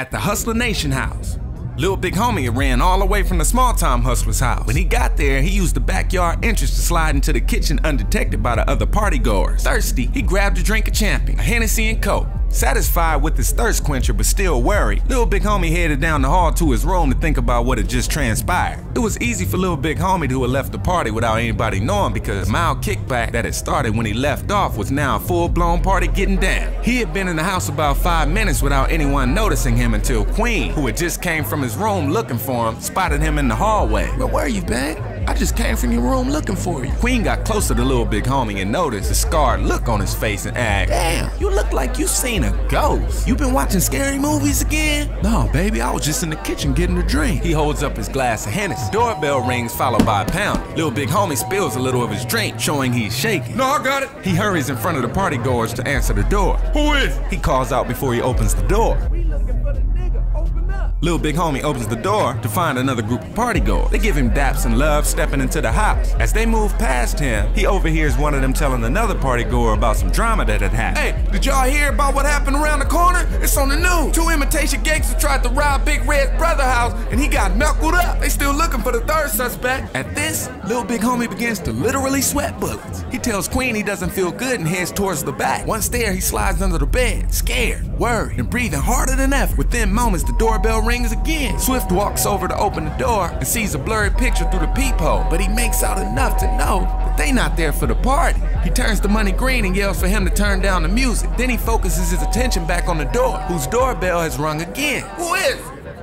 at the Hustla Nation house. Lil Big Homie ran all the way from the small-time hustler's house. When he got there, he used the backyard entrance to slide into the kitchen undetected by the other partygoers. Thirsty, he grabbed a drink of Champion, a Hennessy and Coke. Satisfied with his thirst quencher but still worried, Lil Big Homie headed down the hall to his room to think about what had just transpired. It was easy for Lil Big Homie to have left the party without anybody knowing because the mild kickback that had started when he left off was now a full-blown party getting down. He had been in the house about 5 minutes without anyone noticing him until Queen, who had just came from his room looking for him, spotted him in the hallway. "Where were you, babe? I just came from your room looking for you." Queen got closer to Lil Big Homie and noticed the scarred look on his face and asked, "Damn, you look like you seen a ghost. You been watching scary movies again?" "No, baby, I was just in the kitchen getting a drink." He holds up his glass of Hennessy. Doorbell rings followed by a pound. Lil Big Homie spills a little of his drink, showing he's shaking. "No, I got it." He hurries in front of the partygoers to answer the door. "Who is it?" he calls out before he opens the door. "We looking for the nigga. Open up." Lil Big Homie opens the door to find another group of partygoers. They give him daps and love stepping into the house. As they move past him, he overhears one of them telling another partygoer about some drama that had happened. "Hey, did y'all hear about what happened around the corner? It's on the news. 2 imitation gangsters tried to rob Big Red's brother house and he got knuckled up. They still looking for the third suspect." At this, Lil Big Homie begins to literally sweat bullets. He tells Queen he doesn't feel good and heads towards the back. Once there, he slides under the bed, scared, worried, and breathing harder than ever. Within moments, the doorbell rings again. Swift walks over to open the door and sees a blurry picture through the peephole, but he makes out enough to know that they not there for the party. He turns to Money Green and yells for him to turn down the music. Then he focuses his attention back on the door, whose doorbell has rung again. "Who is it?"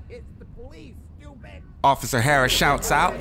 "It's the police, stupid." Officer Harris shouts out.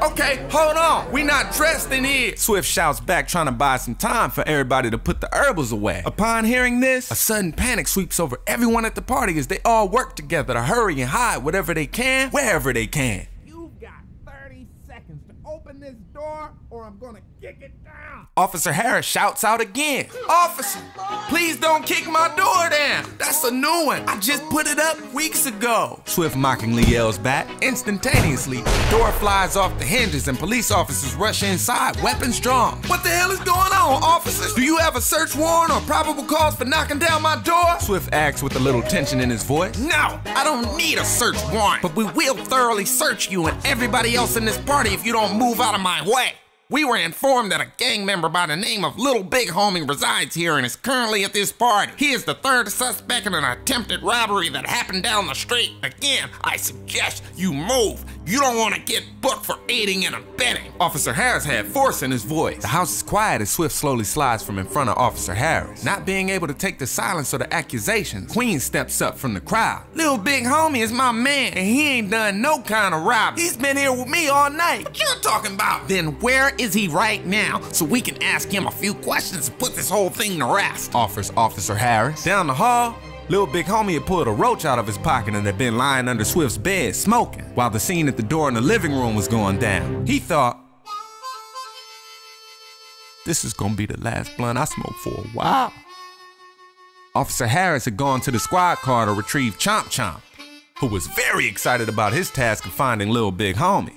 Okay, hold on. We not dressed in here." Swift shouts back, trying to buy some time for everybody to put the herbals away. Upon hearing this, a sudden panic sweeps over everyone at the party as they all work together to hurry and hide whatever they can, wherever they can. "You've got 30 seconds to open this door or I'm gonna kick it down." Officer Harris shouts out again. "Officer, please don't kick my door down. That's a new one. I just put it up weeks ago." Swift mockingly yells back. Instantaneously, the door flies off the hinges and police officers rush inside, weapons drawn. "What the hell is going on, officers? Do you have a search warrant or probable cause for knocking down my door?" Swift asks with a little tension in his voice. "No, I don't need a search warrant, but we will thoroughly search you and everybody else in this party if you don't move out of my way. We were informed that a gang member by the name of Lil Big Homie resides here and is currently at this party. He is the third suspect in an attempted robbery that happened down the street. Again, I suggest you move. You don't want to get booked for aiding and abetting." Officer Harris had force in his voice. The house is quiet as Swift slowly slides from in front of Officer Harris. Not being able to take the silence or the accusations, Queen steps up from the crowd. "Lil Big Homie is my man and he ain't done no kind of robbery. He's been here with me all night. What you talking about?" "Then where is he right now so we can ask him a few questions and put this whole thing to rest?" offers Officer Harris. Down the hall, Lil Big Homie had pulled a roach out of his pocket and had been lying under Swift's bed smoking while the scene at the door in the living room was going down. He thought, "This is gonna be the last blunt I smoke for a while." Officer Harris had gone to the squad car to retrieve Chomp Chomp, who was very excited about his task of finding Lil Big Homie.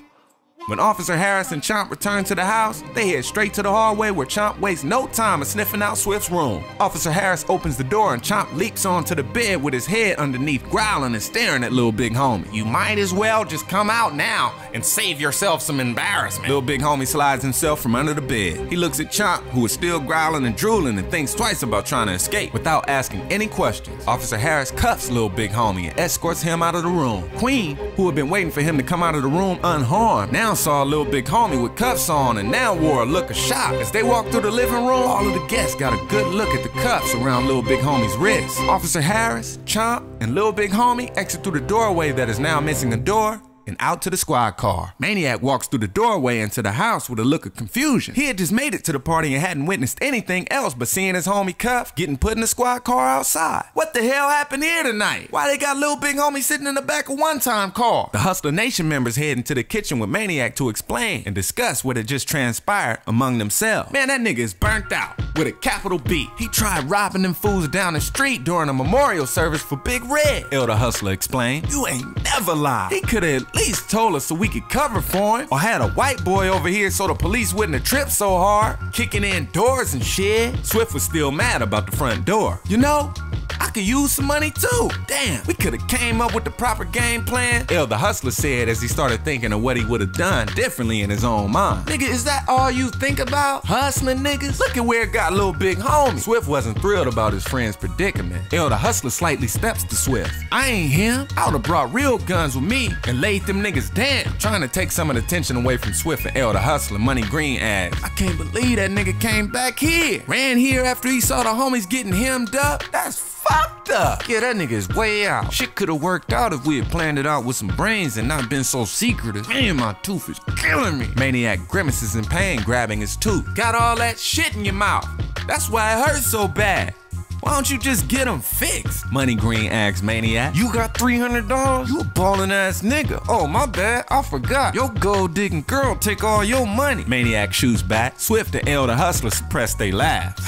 When Officer Harris and Chomp return to the house, they head straight to the hallway where Chomp wastes no time in sniffing out Swift's room. Officer Harris opens the door and Chomp leaps onto the bed with his head underneath, growling and staring at Lil Big Homie. "You might as well just come out now and save yourself some embarrassment." Lil Big Homie slides himself from under the bed. He looks at Chomp, who is still growling and drooling, and thinks twice about trying to escape without asking any questions. Officer Harris cuffs Lil Big Homie and escorts him out of the room. Queen, who had been waiting for him to come out of the room unharmed, now saw Lil Big Homie with cuffs on and now wore a look of shock. As they walked through the living room, all of the guests got a good look at the cuffs around Lil Big Homie's wrists. Officer Harris, Chomp, and Lil Big Homie exit through the doorway that is now missing a door and out to the squad car. Maniac walks through the doorway into the house with a look of confusion. He had just made it to the party and hadn't witnessed anything else but seeing his homie cuffed, getting put in the squad car outside. What the hell happened here tonight? Why they got Lil Big Homie sitting in the back of one-time car? The Hustla Nation members head into the kitchen with Maniac to explain and discuss what had just transpired among themselves. Man, that nigga is burnt out with a capital B. He tried robbing them fools down the street during a memorial service for Big Red, Elder Hustler explained. "You ain't never lied. He could have at least told us so we could cover for him, or had a white boy over here so the police wouldn't have tripped so hard, kicking in doors and shit." Swift was still mad about the front door. "You know, I could use some money too. Damn, we could've came up with the proper game plan. L the Hustler said as he started thinking of what he would've done differently in his own mind. Nigga, is that all you think about? Hustling niggas? Look at where it got Lil Big Homie. Swift wasn't thrilled about his friend's predicament. L the Hustler slightly steps to Swift. I ain't him. I would've brought real guns with me and laid them niggas down. Trying to take some of the tension away from Swift and L the Hustler, Money Green asked, I can't believe that nigga came back here. Ran here after he saw the homies getting hemmed up? That's fucked up. Yeah, that nigga is way out. Shit could've worked out if we had planned it out with some brains and not been so secretive. Man, my tooth is killing me. Maniac grimaces in pain, grabbing his tooth. Got all that shit in your mouth. That's why it hurts so bad. Why don't you just get them fixed? Money Green asks Maniac. You got $300? You a ballin' ass nigga. Oh, my bad, I forgot. Your gold digging girl take all your money. Maniac shoots back. Swift and L the Hustler suppress they laugh.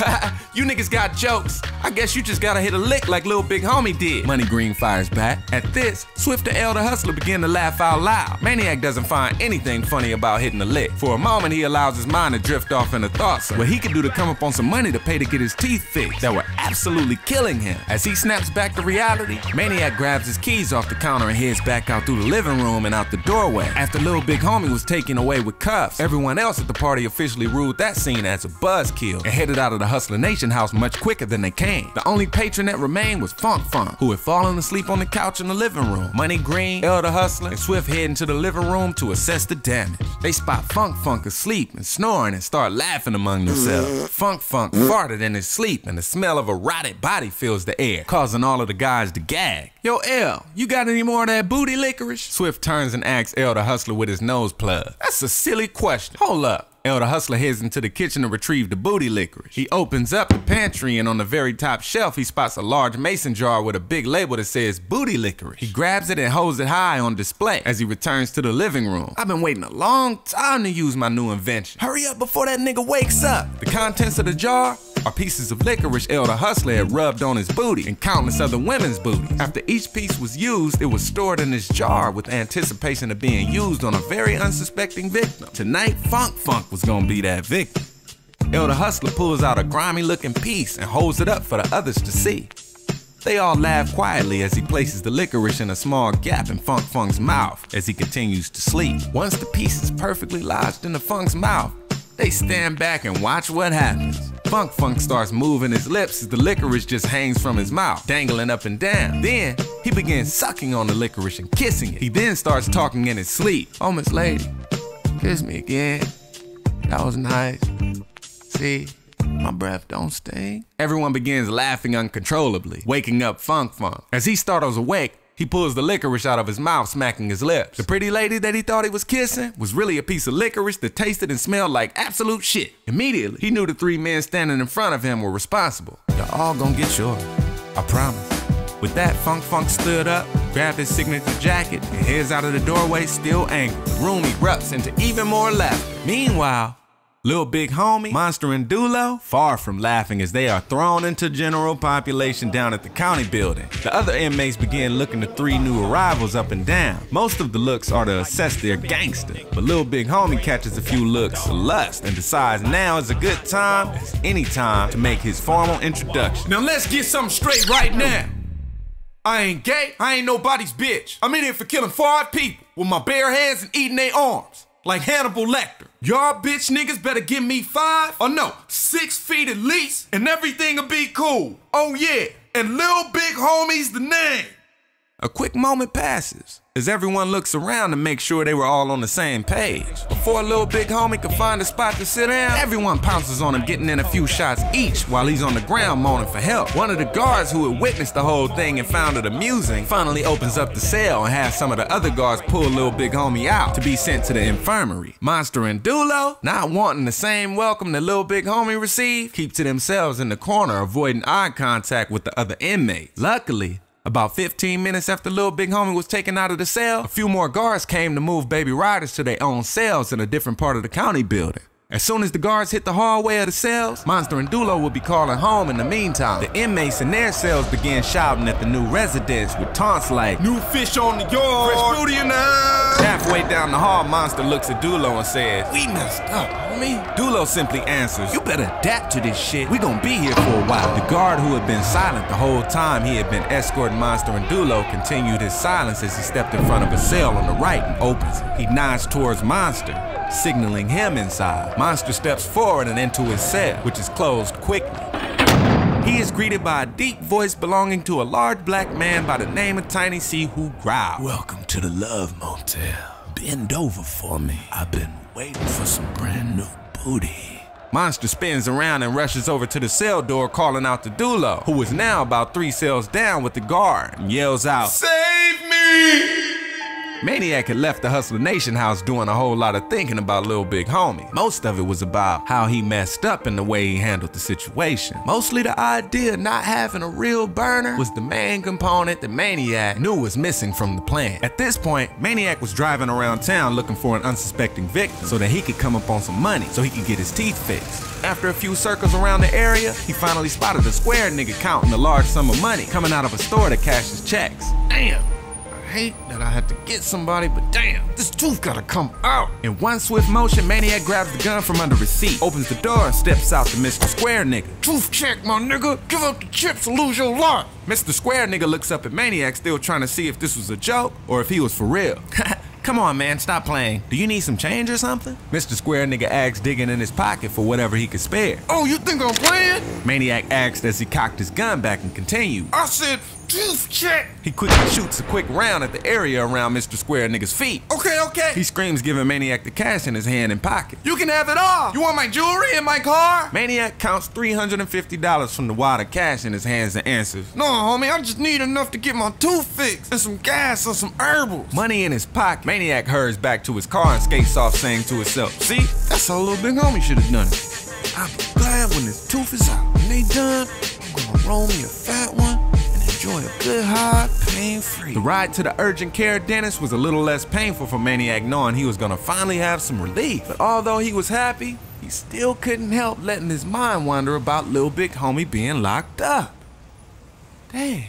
You niggas got jokes. I guess you just gotta hit a lick like Lil Big Homie did. Money Green fires back. At this, Swift and L the Hustler begin to laugh out loud. Maniac doesn't find anything funny about hitting a lick. For a moment, he allows his mind to drift off into thoughts of what he could do to come up on some money to pay to get his teeth fixed that were absolutely killing him. As he snaps back to reality, Maniac grabs his keys off the counter and heads back out through the living room and out the doorway. After Lil Big Homie was taken away with cuffs, everyone else at the party officially ruled that scene as a buzzkill and headed out of the Hustla Nation house much quicker than they came. The only patron that remained was Funk, who had fallen asleep on the couch in the living room. Money Green, L the Hustler, and Swift head into the living room to assess the damage. They spot Funk asleep and snoring and start laughing among themselves. Funk farted in his sleep and the smell of a rotted body fills the air, causing all of the guys to gag. Yo, L, you got any more of that booty licorice? Swift turns and asks L the Hustler with his nose plugged. That's a silly question. Hold up. L the Hustler heads into the kitchen to retrieve the booty licorice. He opens up the pantry and on the very top shelf he spots a large mason jar with a big label that says booty licorice. He grabs it and holds it high on display as he returns to the living room. I've been waiting a long time to use my new invention. Hurry up before that nigga wakes up. The contents of the jar are pieces of licorice L the Hustler had rubbed on his booty and countless other women's booty. After each piece was used, it was stored in this jar with anticipation of being used on a very unsuspecting victim. Tonight, Funk was gonna be that victim. L the Hustler pulls out a grimy looking piece and holds it up for the others to see. They all laugh quietly as he places the licorice in a small gap in Funk's mouth as he continues to sleep. Once the piece is perfectly lodged into Funk's mouth, they stand back and watch what happens. Funk starts moving his lips as the licorice just hangs from his mouth, dangling up and down. Then, he begins sucking on the licorice and kissing it. He then starts talking in his sleep. Oh, Miss Lady, kiss me again. That was nice. See, my breath don't sting. Everyone begins laughing uncontrollably, waking up Funk. As he startles awake, he pulls the licorice out of his mouth, smacking his lips. The pretty lady that he thought he was kissing was really a piece of licorice that tasted and smelled like absolute shit. Immediately, he knew the three men standing in front of him were responsible. Y'all all gonna get yours, I promise. With that, Funk stood up, grabbed his signature jacket, and heads out of the doorway still angry. The room erupts into even more laughter. Meanwhile, Lil Big Homie, Monster, and Dulo, far from laughing as they are thrown into general population down at the county building. The other inmates begin looking the three new arrivals up and down. Most of the looks are to assess their gangster, but Lil Big Homie catches a few looks of lust and decides now is a good time as any time to make his formal introduction. Now let's get something straight right now. I ain't gay, I ain't nobody's bitch. I'm in here for killing 5 people with my bare hands and eating their arms, like Hannibal Lecter. Y'all bitch niggas better give me 5, or no, 6 feet at least, and everything'll be cool. Oh yeah, and Lil Big Homie's the name. A quick moment passes as everyone looks around to make sure they were all on the same page. Before Lil Big Homie could find a spot to sit down, everyone pounces on him, getting in a few shots each while he's on the ground moaning for help. One of the guards who had witnessed the whole thing and found it amusing finally opens up the cell and has some of the other guards pull Lil Big Homie out to be sent to the infirmary. Monster and Dulo, not wanting the same welcome that Lil Big Homie received, keep to themselves in the corner, avoiding eye contact with the other inmates. Luckily, about 15 minutes after Lil Big Homie was taken out of the cell, a few more guards came to move baby riders to their own cells in a different part of the county building. As soon as the guards hit the hallway of the cells, Monster and Dulo would be calling home in the meantime. The inmates in their cells began shouting at the new residents with taunts like, "New fish on the yard, fresh booty in the house." Halfway down the hall, Monster looks at Dulo and says, "We messed up, homie." Dulo simply answers, "You better adapt to this shit. We gonna be here for a while." The guard, who had been silent the whole time he had been escorting Monster and Dulo, continued his silence as he stepped in front of a cell on the right and opens it. He nods towards Monster, signaling him inside. Monster steps forward and into his cell, which is closed quickly. He is greeted by a deep voice belonging to a large black man by the name of Tiny C, who growls, "Welcome to the Love Motel. Bend over for me. I've been waiting for some brand new booty." Monster spins around and rushes over to the cell door, calling out to Dulo, who is now about 3 cells down with the guard, and yells out, "Save me!" Maniac had left the Hustla Nation house doing a whole lot of thinking about Lil Big Homie. Most of it was about how he messed up in the way he handled the situation. Mostly the idea of not having a real burner was the main component that Maniac knew was missing from the plan. At this point, Maniac was driving around town looking for an unsuspecting victim so that he could come up on some money so he could get his teeth fixed. After a few circles around the area, he finally spotted a square nigga counting a large sum of money coming out of a store to cash his checks. Damn. I hate that I had to get somebody, but damn, this tooth gotta come out. In one swift motion, Maniac grabs the gun from under his seat, opens the door, and steps out to Mr. Square nigga. "Tooth check, my nigga. Give up the chips or lose your life." Mr. Square nigga looks up at Maniac, still trying to see if this was a joke or if he was for real. "Come on, man, stop playing. Do you need some change or something?" Mr. Square nigga asks, digging in his pocket for whatever he could spare. "Oh, you think I'm playing?" Maniac asked as he cocked his gun back and continued, "I said, tooth check." He quickly shoots a quick round at the area around Mr. Square nigga's feet. Okay. He screams, giving Maniac the cash in his hand and pocket. "You can have it all. You want my jewelry and my car?" Maniac counts $350 from the wad of cash in his hands and answers, "No, homie, I just need enough to get my tooth fixed and some gas or some herbals." Money in his pocket, Maniac hurries back to his car and skates off, saying to himself, "See, that's how Lil Big Homie should have done it. I'll be glad when this tooth is out. When they done, I'm gonna roll me a fat one and enjoy a good high, pain-free." The ride to the urgent care dentist was a little less painful for Maniac, knowing he was gonna finally have some relief. But although he was happy, he still couldn't help letting his mind wander about Lil Big Homie being locked up. Damn.